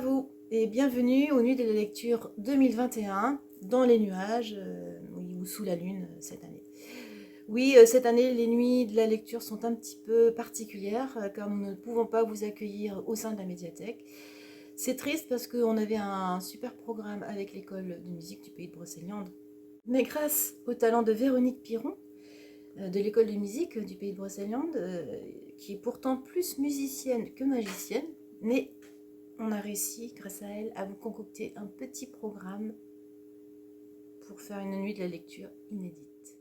vous et bienvenue aux Nuits de la lecture 2021 dans les nuages, oui, ou sous la lune cette année. Oui, cette année, les nuits de la lecture sont un petit peu particulières car nous ne pouvons pas vous accueillir au sein de la médiathèque. C'est triste parce qu'on avait un super programme avec l'école de musique du pays de Brocéliande. Mais grâce au talent de Véronique Piron, de l'école de musique du pays de Brocéliande, qui est pourtant plus musicienne que magicienne, mais on a réussi, grâce à elle, à vous concocter un petit programme pour faire une nuit de la lecture inédite.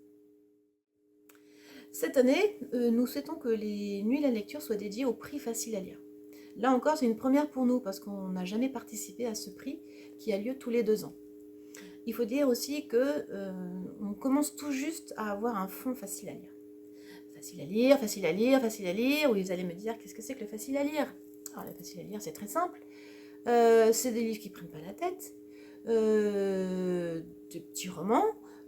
Cette année, nous souhaitons que les nuits de la lecture soient dédiées au prix facile à lire. Là encore, c'est une première pour nous parce qu'on n'a jamais participé à ce prix qui a lieu tous les 2 ans. Il faut dire aussi que on commence tout juste à avoir un fond facile à lire. Facile à lire, facile à lire, facile à lire. Oui, vous allez me dire, qu'est-ce que c'est que le facile à lire? Alors, le facile à lire, c'est très simple. C'est des livres qui ne prennent pas la tête, des petits romans,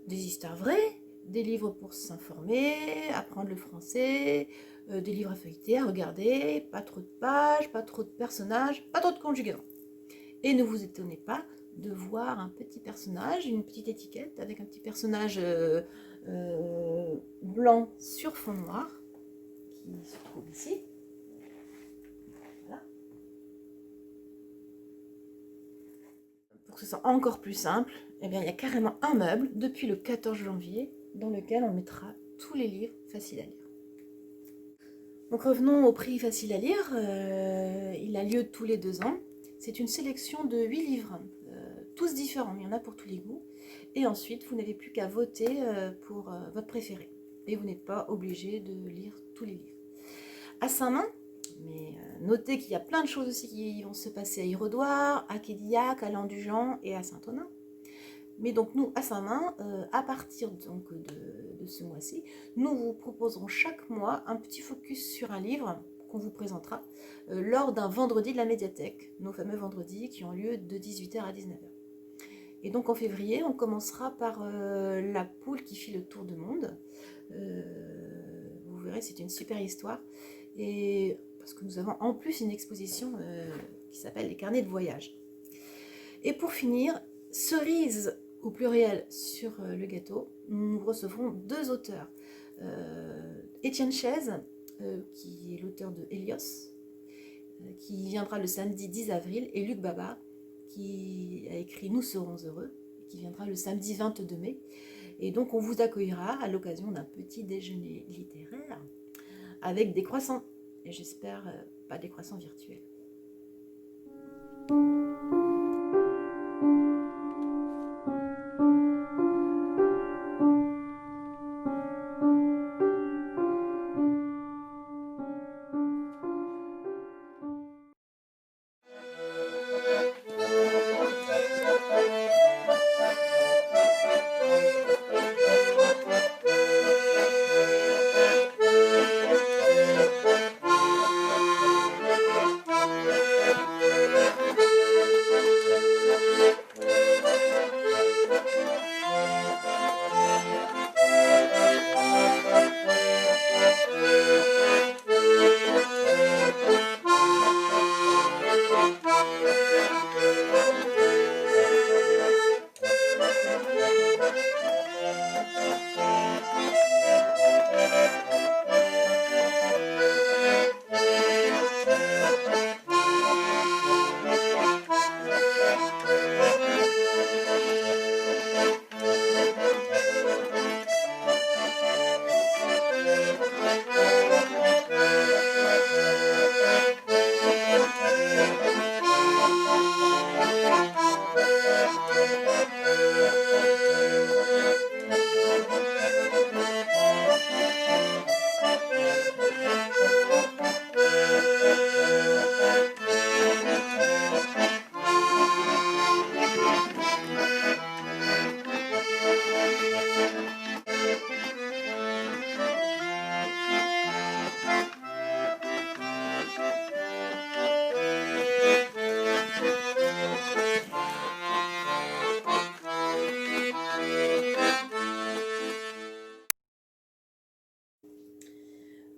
des histoires vraies, des livres pour s'informer, apprendre le français, des livres à feuilleter, à regarder, pas trop de pages, pas trop de personnages, pas trop de conjugaisons. Et ne vous étonnez pas de voir un petit personnage, une petite étiquette avec un petit personnage blanc sur fond noir qui se trouve ici. Voilà. Pour que ce soit encore plus simple, eh bien, il y a carrément un meuble depuis le 14 janvier dans lequel on mettra tous les livres faciles à lire. Donc revenons au prix facile à lire. Il a lieu tous les 2 ans. C'est une sélection de 8 livres, tous différents, il y en a pour tous les goûts. Et ensuite, vous n'avez plus qu'à voter pour votre préféré. Et vous n'êtes pas obligé de lire tous les livres. À Saint-Main, mais notez qu'il y a plein de choses aussi qui vont se passer à Irodoire, à Quédillac, à Landujan et à Saint-Onin. Mais donc nous, à Saint-Main, à partir donc de ce mois-ci, nous vous proposerons chaque mois un petit focus sur un livre qu'on vous présentera lors d'un vendredi de la médiathèque, nos fameux vendredis qui ont lieu de 18h à 19h. Et donc en février, on commencera par La poule qui fit le tour du monde. Vous verrez, c'est une super histoire. Et parce que nous avons en plus une exposition qui s'appelle Les carnets de voyage. Et pour finir, cerise au pluriel sur le gâteau, nous recevrons 2 auteurs. Étienne Chaise, qui est l'auteur de Hélios, qui viendra le samedi 10 avril, et Luc Baba, qui a écrit Nous serons heureux, qui viendra le samedi 22 mai. Et donc on vous accueillera à l'occasion d'un petit déjeuner littéraire avec des croissants, et j'espère pas des croissants virtuels.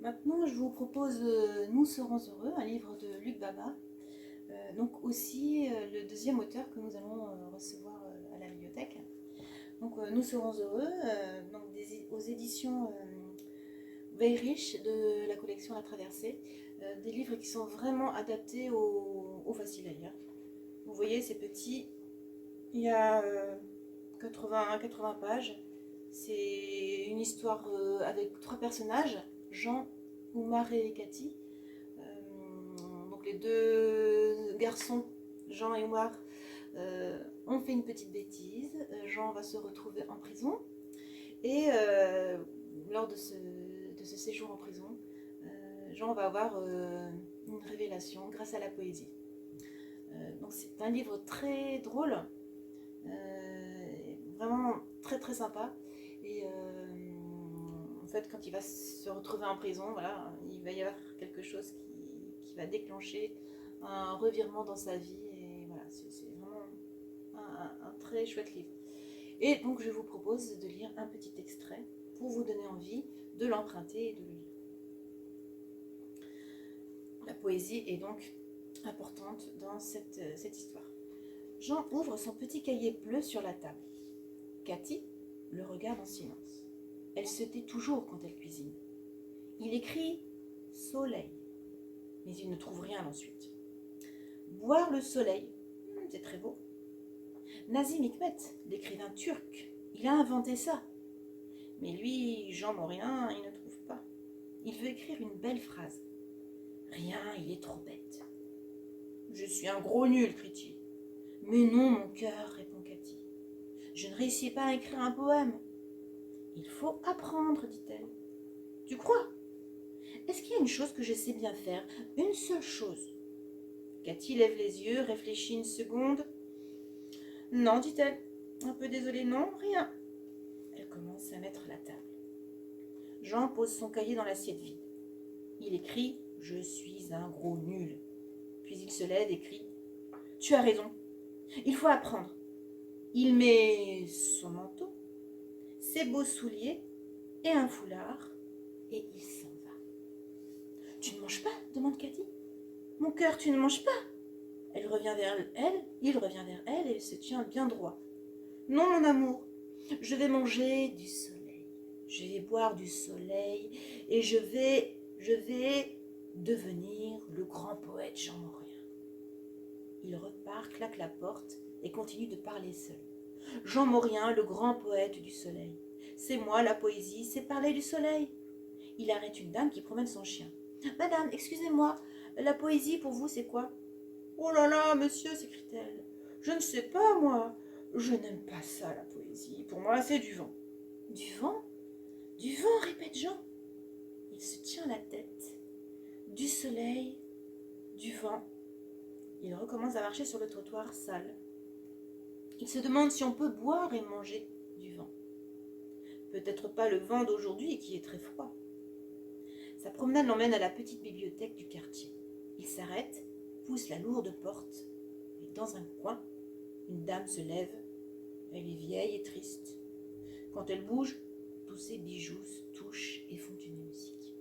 Maintenant, je vous propose Nous serons heureux, un livre de Luc Baba, Donc aussi le deuxième auteur que nous allons recevoir à la bibliothèque. Donc nous serons heureux, donc aux éditions Weyrich de la collection La Traversée, des livres qui sont vraiment adaptés aux faciles à lire. Vous voyez, c'est petit, il y a 80 pages. C'est une histoire avec 3 personnages, Jean, Oumar et Cathy. Donc les 2 garçons, Jean et Oumar, ont fait une petite bêtise. Jean va se retrouver en prison. Et lors de ce séjour en prison, Jean va avoir une révélation grâce à la poésie. Donc c'est un livre très drôle, vraiment très très sympa. Et en fait, quand il va se retrouver en prison, voilà, il va y avoir quelque chose qui va déclencher un revirement dans sa vie. Et voilà, c'est vraiment un très chouette livre. Et donc je vous propose de lire un petit extrait pour vous donner envie de l'emprunter et de le lire. La poésie est donc importante dans cette histoire. Jean ouvre son petit cahier bleu sur la table. Cathy le regarde en silence. Elle se tait toujours quand elle cuisine. Il écrit « soleil », mais il ne trouve rien ensuite. Boire le soleil, c'est très beau. Nazım Hikmet, l'écrivain turc, il a inventé ça. Mais lui, Jean Morin, il ne trouve pas. Il veut écrire une belle phrase. Rien, il est trop bête. Je suis un gros nul, crie-t-il. Mais non, mon cœur, répond Cathy. Je ne réussis pas à écrire un poème. Il faut apprendre, dit-elle. Tu crois? Est-ce qu'il y a une chose que je sais bien faire? Une seule chose. Cathy lève les yeux, réfléchit une seconde. Non, dit-elle. Un peu désolée, non, rien. Elle commence à mettre la table. Jean pose son cahier dans l'assiette vide. Il écrit « Je suis un gros nul ». Puis il se lève et crie « Tu as raison, il faut apprendre ». Il met son manteau, ses beaux souliers et un foulard et il s'en va. « Tu ne manges pas ?» demande Cathy. « Mon cœur, tu ne manges pas ?» Elle revient vers elle, il revient vers elle et se tient bien droit. « Non, mon amour, je vais manger du soleil, je vais boire du soleil et je vais devenir le grand poète Jean Morin. » Il repart, claque la porte et continue de parler seul. Jean Morin, le grand poète du soleil. C'est moi, la poésie, c'est parler du soleil. Il arrête une dame qui promène son chien. Madame, excusez-moi, la poésie pour vous, c'est quoi? Oh là là, monsieur, s'écrie-t-elle. Je ne sais pas, moi. Je n'aime pas ça, la poésie. Pour moi, c'est du vent. Du vent? Du vent, répète Jean. Il se tient la tête. Du soleil, du vent. Il recommence à marcher sur le trottoir sale. Il se demande si on peut boire et manger du vent. Peut-être pas le vent d'aujourd'hui qui est très froid. Sa promenade l'emmène à la petite bibliothèque du quartier. Il s'arrête, pousse la lourde porte, et dans un coin, une dame se lève. Elle est vieille et triste. Quand elle bouge, tous ses bijoux se touchent et font une musique.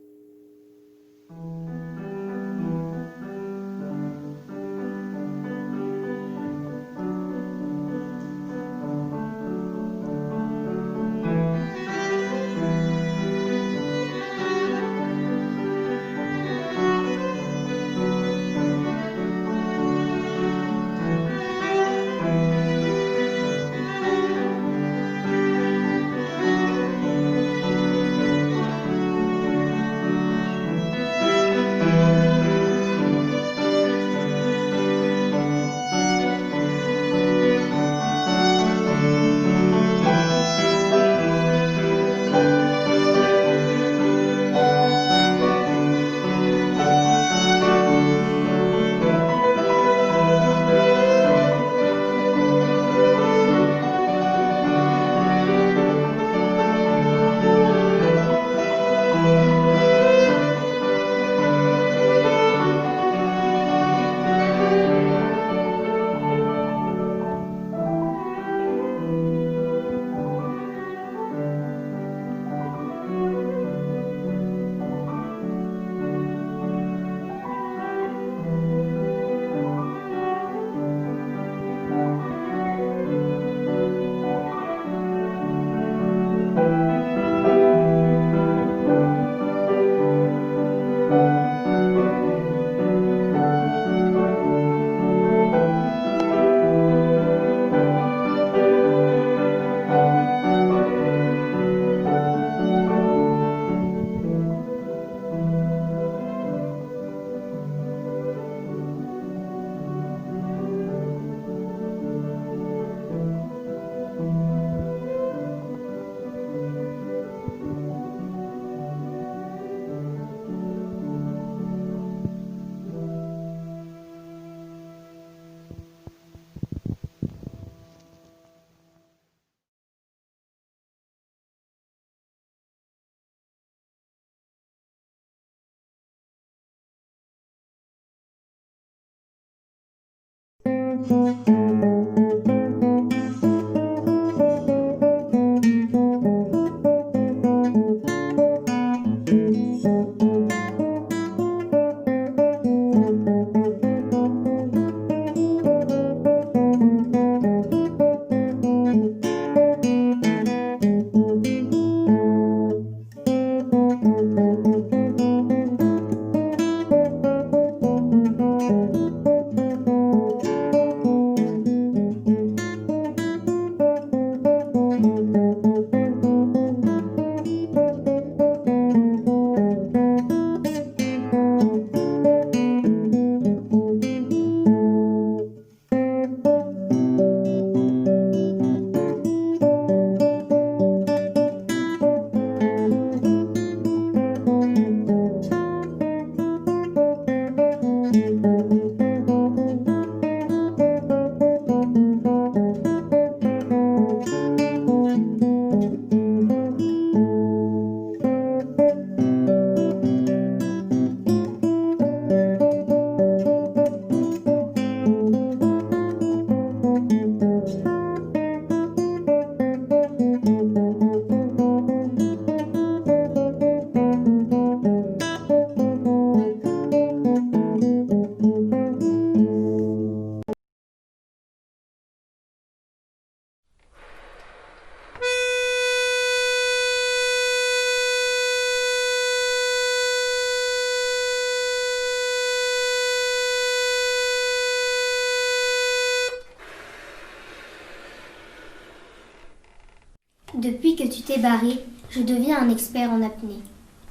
Depuis que tu t'es barré, je deviens un expert en apnée.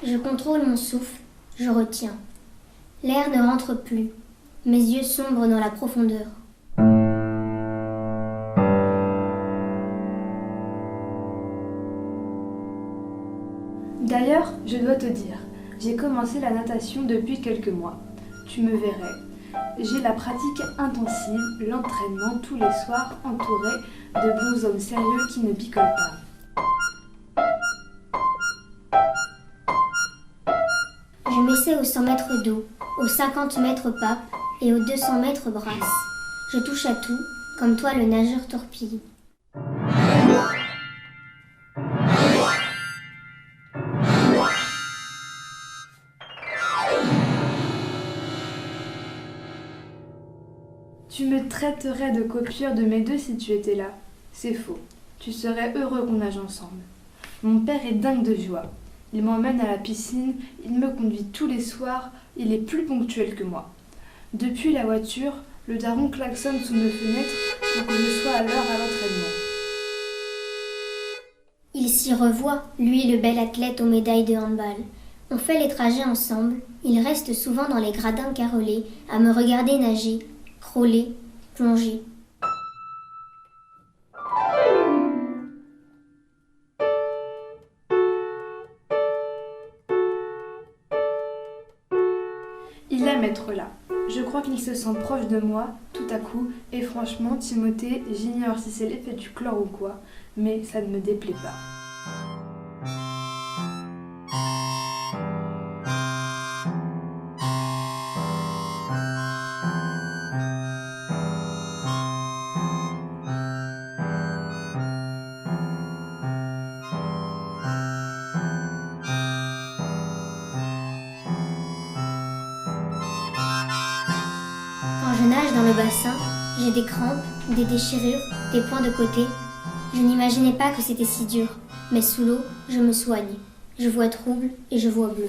Je contrôle mon souffle, je retiens. L'air ne rentre plus. Mes yeux sombrent dans la profondeur. D'ailleurs, je dois te dire, j'ai commencé la natation depuis quelques mois. Tu me verrais. J'ai la pratique intensive, l'entraînement tous les soirs entouré de bons hommes sérieux qui ne picolent pas. Je m'essaie aux 100 mètres d'eau, aux 50 mètres pape et aux 200 mètres brasse. Je touche à tout, comme toi le nageur torpille. Tu me traiterais de copieur de mes deux si tu étais là. C'est faux. Tu serais heureux qu'on nage ensemble. Mon père est dingue de joie. Il m'emmène à la piscine, il me conduit tous les soirs, il est plus ponctuel que moi. Depuis la voiture, le daron klaxonne sous nos fenêtres pour que je sois à l'heure à l'entraînement. Il s'y revoit, lui le bel athlète aux médailles de handball. On fait les trajets ensemble, il reste souvent dans les gradins carrelés à me regarder nager, crawler, plonger. Il aime être là. Je crois qu'il se sent proche de moi, tout à coup, et franchement, Timothée, j'ignore si c'est l'effet du chlore ou quoi, mais ça ne me déplaît pas. Quand je nage dans le bassin, j'ai des crampes, des déchirures, des points de côté. Je n'imaginais pas que c'était si dur, mais sous l'eau, je me soigne. Je vois trouble et je vois bleu.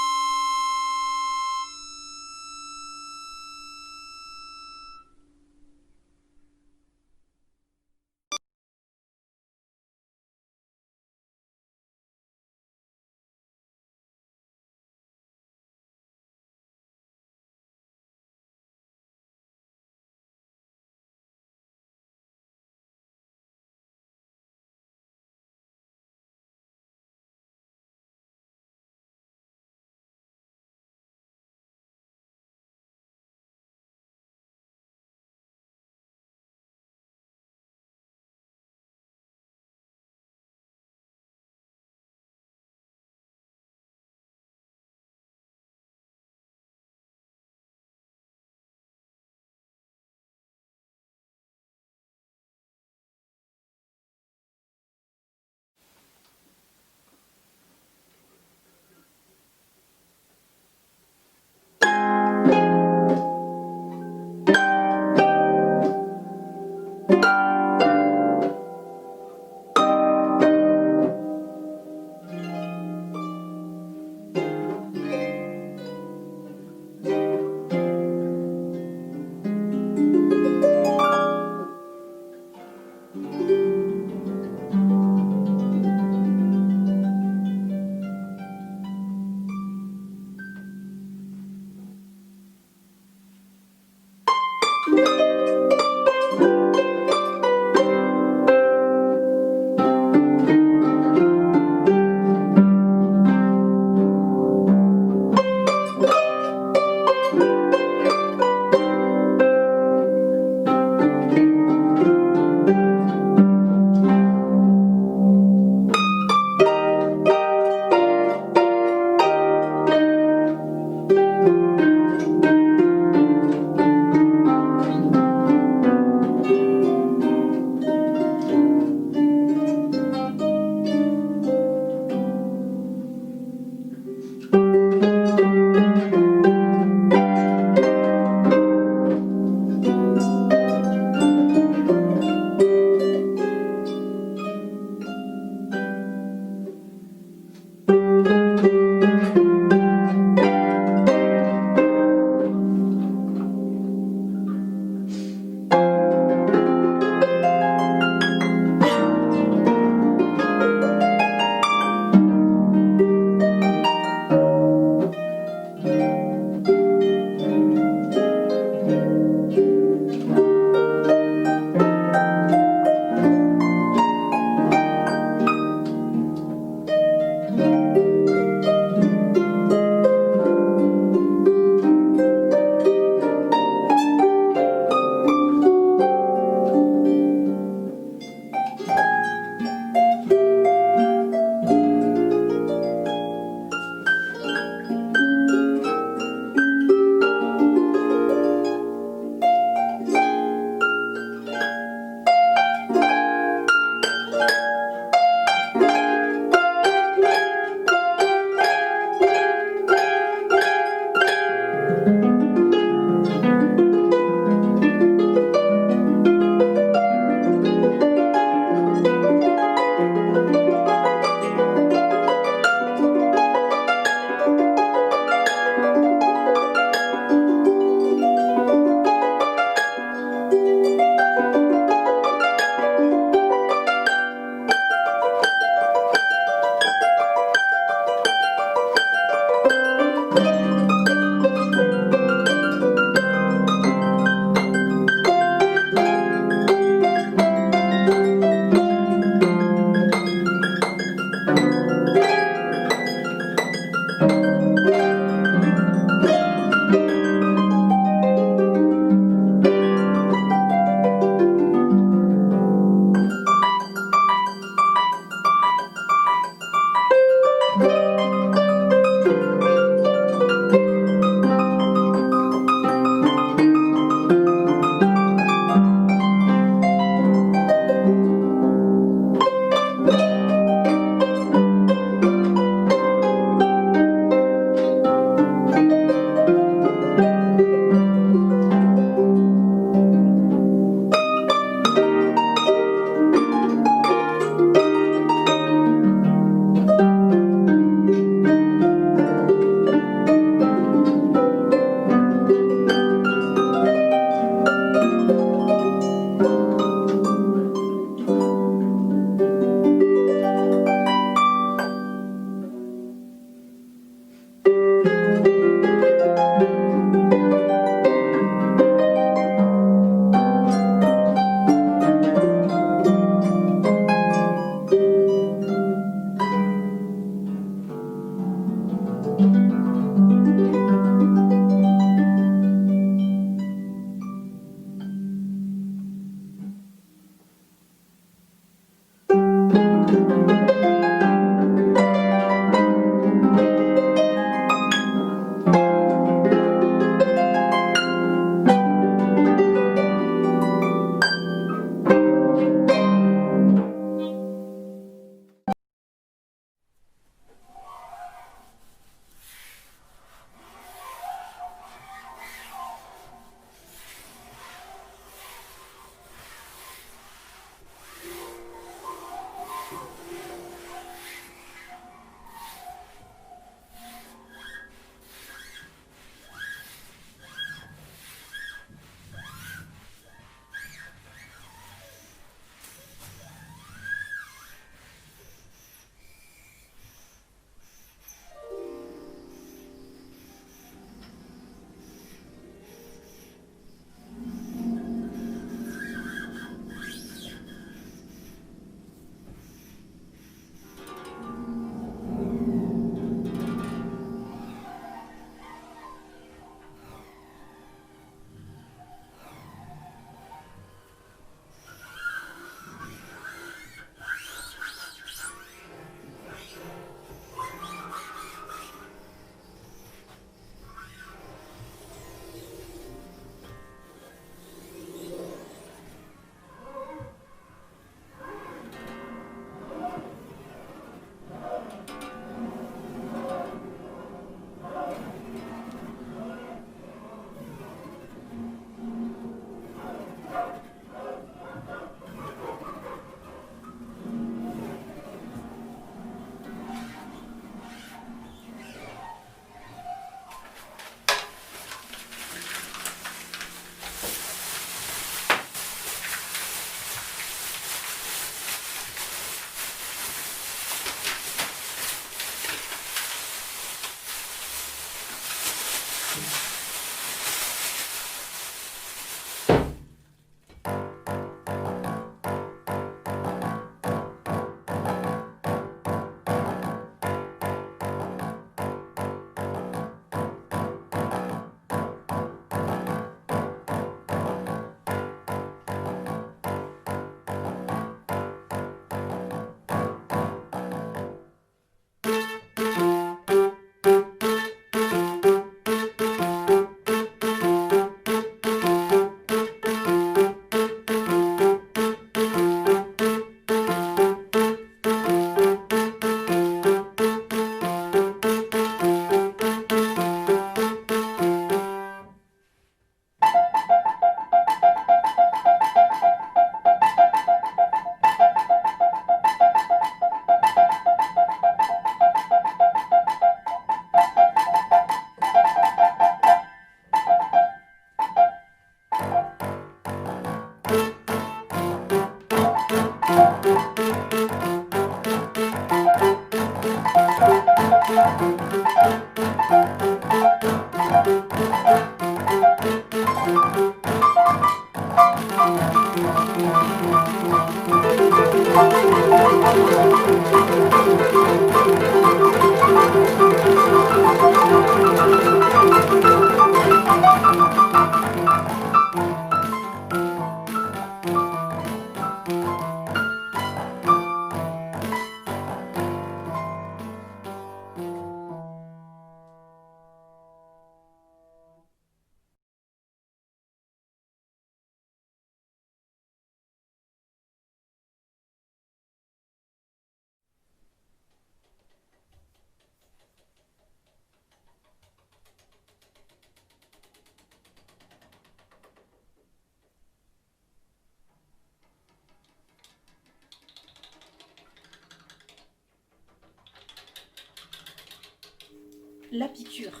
La piqûre.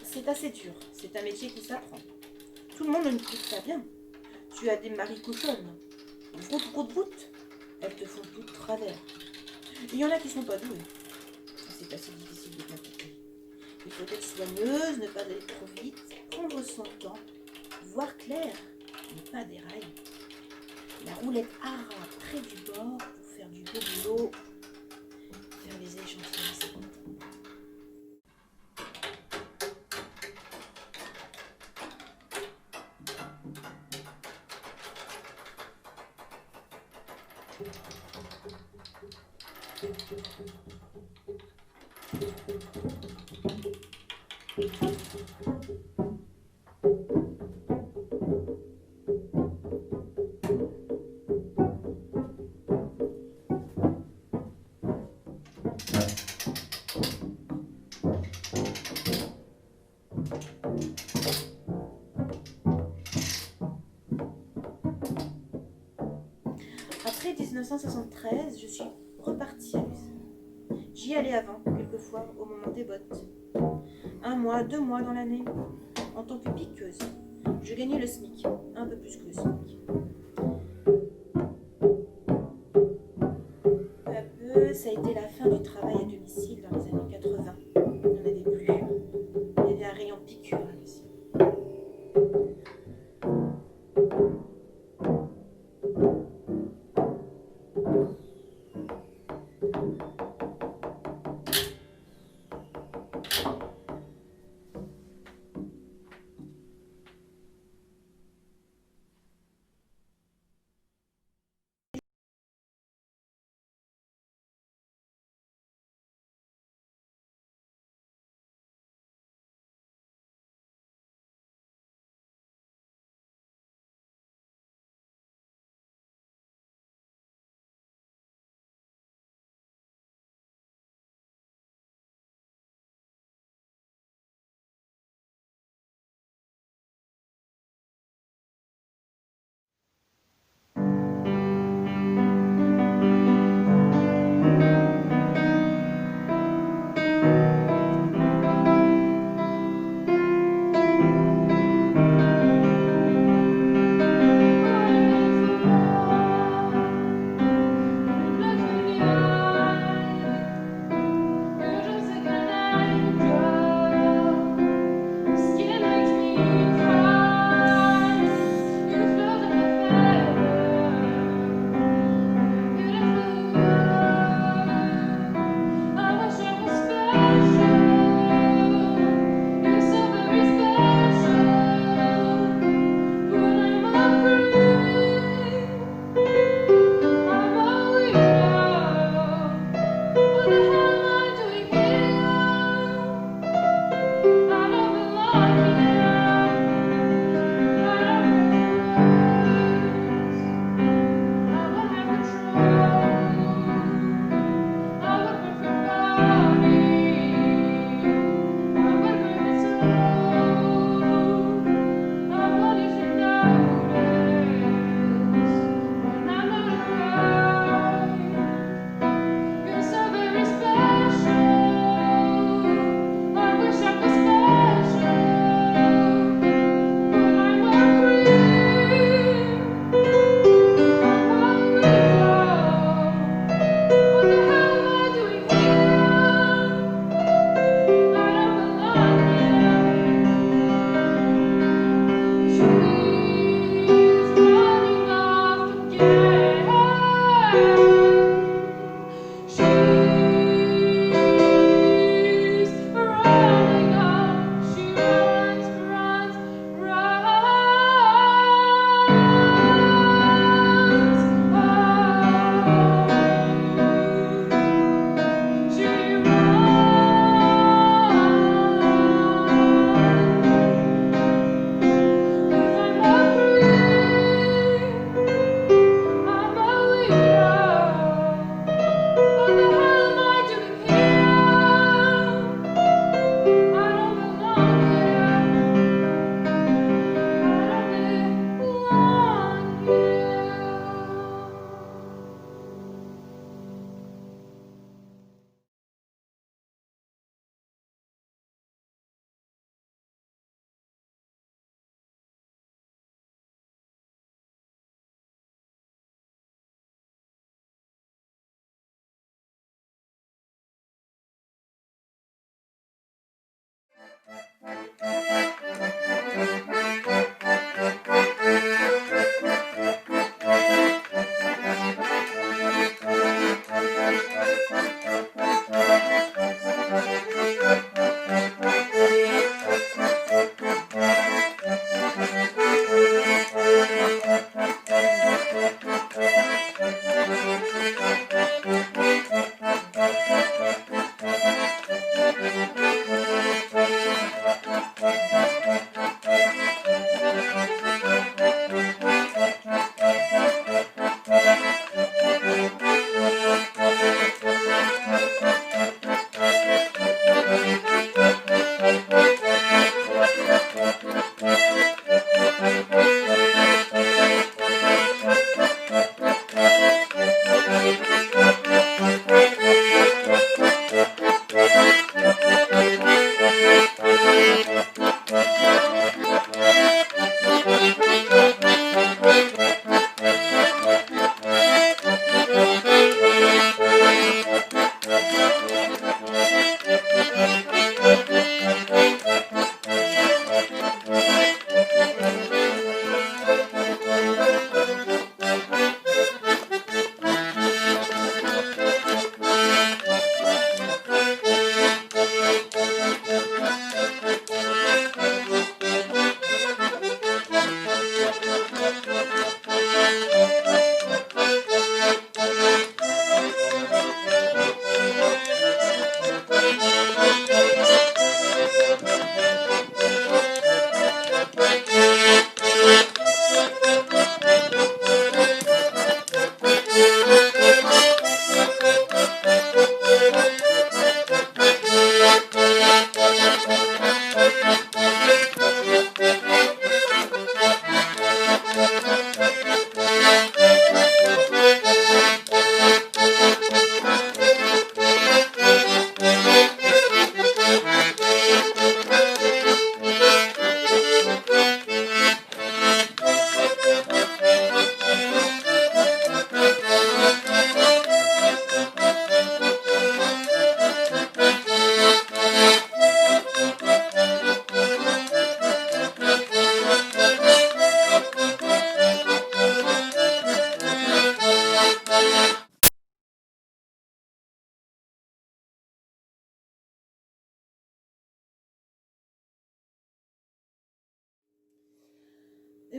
C'est assez dur, c'est un métier qui s'apprend. Tout le monde ne le trouve pas bien. Tu as des maries cochonnes. Vroute, vroute, vroute. Elles te font tout de travers. Il y en a qui sont pas douées. C'est assez difficile de t'appliquer. Il faut être soigneuse, ne pas aller trop vite, prendre son temps, voir clair, ne pas dérailler. La roulette hara près du bord pour faire du beau boulot, faire les échantillons, c'est bon. Après 1973, je suis repartie à l'usine. J'y allais avant, quelquefois, au moment des bottes. 1 mois, 2 mois dans l'année. En tant que piqueuse, je gagnais le SMIC, un peu plus que le SMIC. Peu à peu, ça a été la fin du travail à domicile dans les années 80. Il n'y en avait plus. Il y avait un rayon piqûre à l'usine.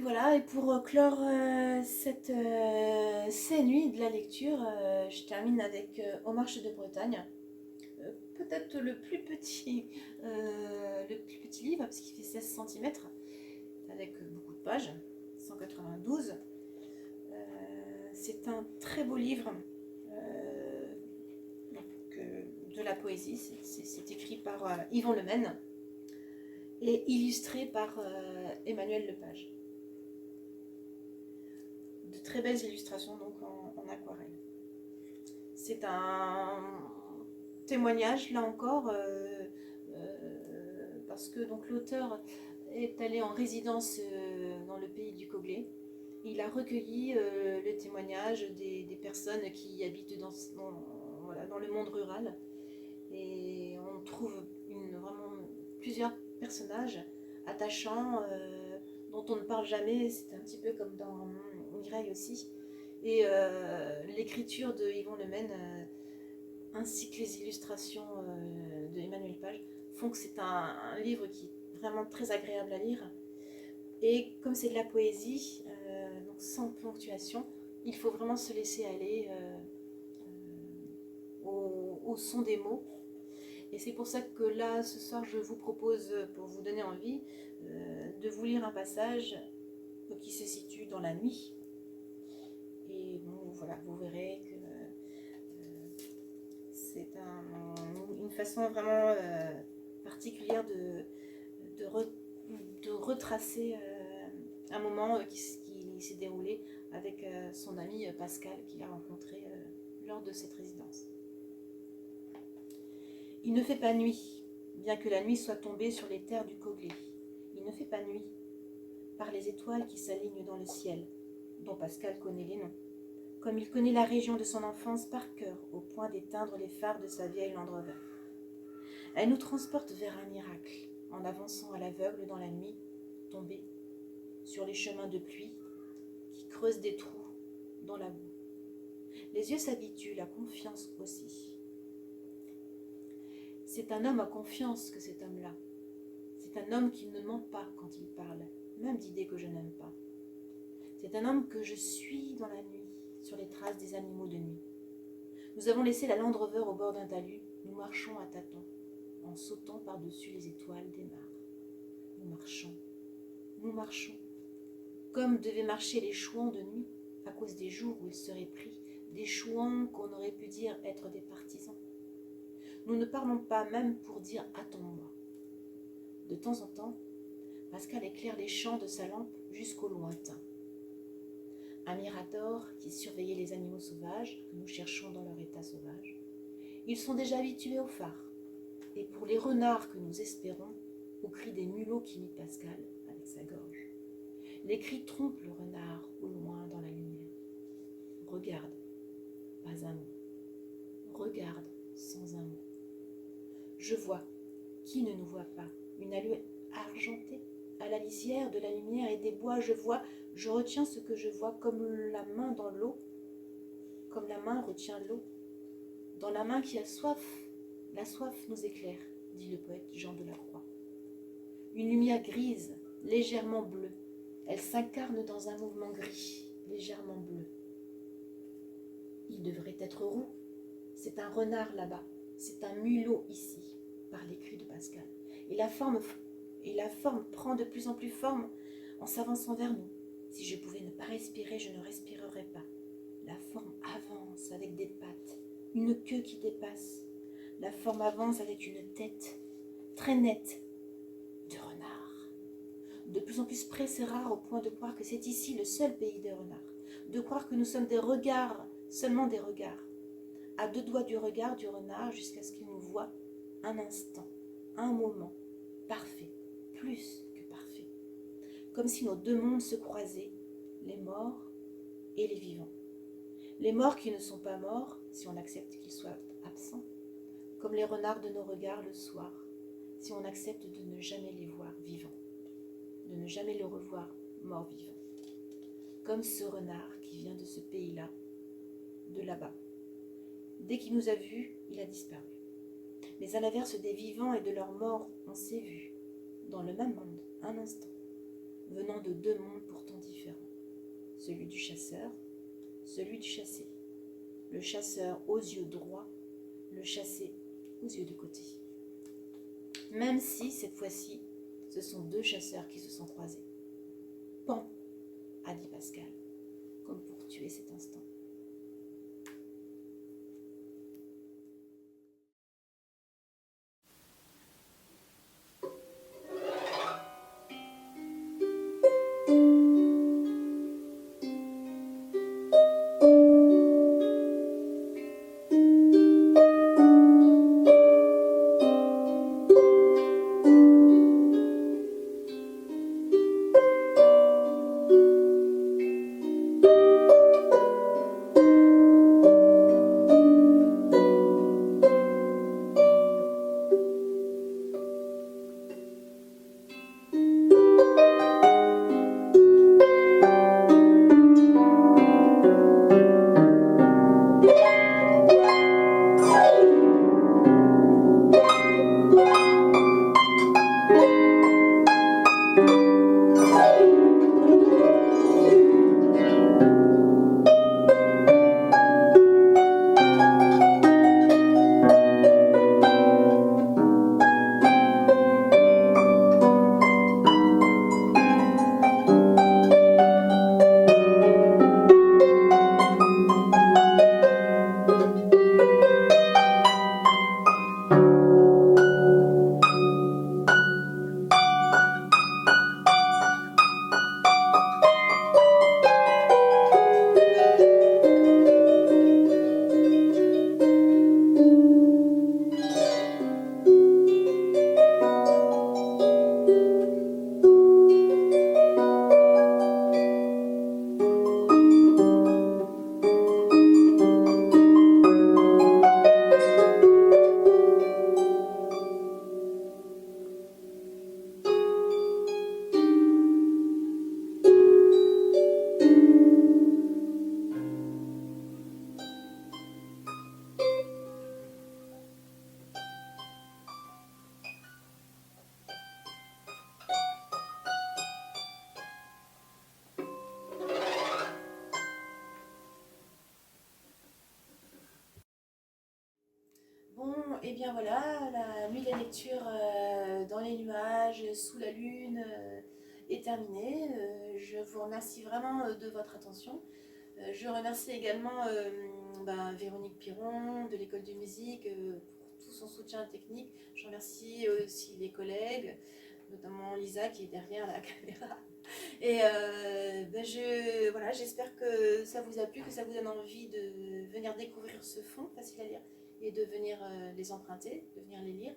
voilà, et pour clore ces nuits de la lecture, je termine avec Aux Marches de Bretagne. Peut-être le plus petit livre, parce qu'il fait 16 cm, avec beaucoup de pages, 192. C'est un très beau livre, de la poésie. C'est écrit par Yvon Lemaine et illustré par Emmanuel Lepage. De très belles illustrations donc en aquarelle. C'est un témoignage là encore, parce que donc l'auteur est allé en résidence dans le pays du Coglais. Il a recueilli le témoignage des personnes qui habitent dans le monde rural, et on trouve vraiment plusieurs personnages attachants dont on ne parle jamais. C'est un petit peu comme dans Mireille aussi. Et l'écriture de Yvon Lemaine ainsi que les illustrations de Emmanuel Page font que c'est un livre qui est vraiment très agréable à lire. Et comme c'est de la poésie, donc sans ponctuation, il faut vraiment se laisser aller au son des mots. Et c'est pour ça que là, ce soir, je vous propose, pour vous donner envie, de vous lire un passage qui se situe dans la nuit. Et bon, voilà, vous verrez que c'est une façon vraiment particulière de retracer un moment qui s'est déroulé avec son ami Pascal, qu'il a rencontré lors de cette résidence. Il ne fait pas nuit, bien que la nuit soit tombée sur les terres du Coglais. Il ne fait pas nuit, par les étoiles qui s'alignent dans le ciel, dont Pascal connaît les noms, comme il connaît la région de son enfance par cœur, au point d'éteindre les phares de sa vieille Land Rover. Elle nous transporte vers un miracle, en avançant à l'aveugle dans la nuit tombée, sur les chemins de pluie qui creusent des trous dans la boue. Les yeux s'habituent, la confiance aussi. C'est un homme à confiance que cet homme-là. C'est un homme qui ne ment pas quand il parle, même d'idées que je n'aime pas. C'est un homme que je suis dans la nuit, sur les traces des animaux de nuit. Nous avons laissé la Land Rover au bord d'un talus. Nous marchons à tâtons, en sautant par-dessus les étoiles des mares. Nous marchons, comme devaient marcher les chouans de nuit, à cause des jours où ils seraient pris, des chouans qu'on aurait pu dire être des partisans. Nous ne parlons pas même pour dire « attends-moi ». De temps en temps, Pascal éclaire les champs de sa lampe jusqu'au lointain. Un mirador qui surveillait les animaux sauvages que nous cherchons dans leur état sauvage. Ils sont déjà habitués au phare. Et pour les renards que nous espérons, au cri des mulots qu'imite Pascal avec sa gorge. Les cris trompent le renard au loin dans la lumière. Regarde, pas un mot. Regarde, sans un mot. Je vois, qui ne nous voit pas, une allure argentée à la lisière de la lumière et des bois. Je retiens ce que je vois comme la main dans l'eau, comme la main retient l'eau. Dans la main qui a soif, la soif nous éclaire, dit le poète Jean Delacroix. Une lumière grise, légèrement bleue, elle s'incarne dans un mouvement gris, légèrement bleu. Il devrait être roux, c'est un renard là-bas, c'est un mulot ici, par les cris de Pascal. Et la forme prend de plus en plus forme en s'avançant vers nous. Si je pouvais ne pas respirer, je ne respirerais pas. La forme avance avec des pattes, une queue qui dépasse. La forme avance avec une tête très nette de renard. De plus en plus près, c'est rare au point de croire que c'est ici le seul pays des renards. De croire que nous sommes des regards, seulement des regards. À deux doigts du regard du renard jusqu'à ce qu'il nous voie un instant, un moment, parfait, plus que parfait. Comme si nos deux mondes se croisaient, les morts et les vivants. Les morts qui ne sont pas morts, si on accepte qu'ils soient absents, comme les renards de nos regards le soir, si on accepte de ne jamais les voir vivants, de ne jamais le revoir mort-vivant. Comme ce renard qui vient de ce pays-là, de là-bas. Dès qu'il nous a vus, il a disparu. Mais à l'inverse des vivants et de leurs morts, on s'est vus, dans le même monde, un instant, venant de deux mondes pourtant différents. Celui du chasseur, celui du chassé. Le chasseur aux yeux droits, le chassé aux yeux de côté. Même si, cette fois-ci, ce sont deux chasseurs qui se sont croisés. Pan, a dit Pascal, comme pour tuer cet instant. Bon, et bien voilà, la nuit de la lecture dans les nuages, sous la lune, est terminée. Je vous remercie vraiment de votre attention. Je remercie également Véronique Piron de l'École de musique pour tout son soutien technique. Je remercie aussi les collègues, notamment Lisa qui est derrière la caméra. Et voilà, j'espère que ça vous a plu, que ça vous donne envie de venir découvrir ce fond facile à lire et de venir les emprunter, de venir les lire.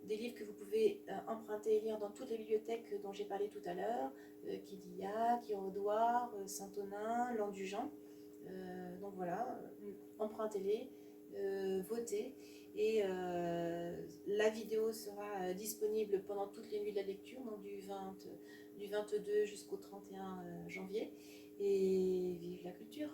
Des livres que vous pouvez emprunter et lire dans toutes les bibliothèques dont j'ai parlé tout à l'heure, Quidia, Quirodouar, Saint-Onin, Landujan. Donc voilà, empruntez-les, votez. Et la vidéo sera disponible pendant toutes les nuits de la lecture, donc du 22 jusqu'au 31 janvier. Et vive la culture!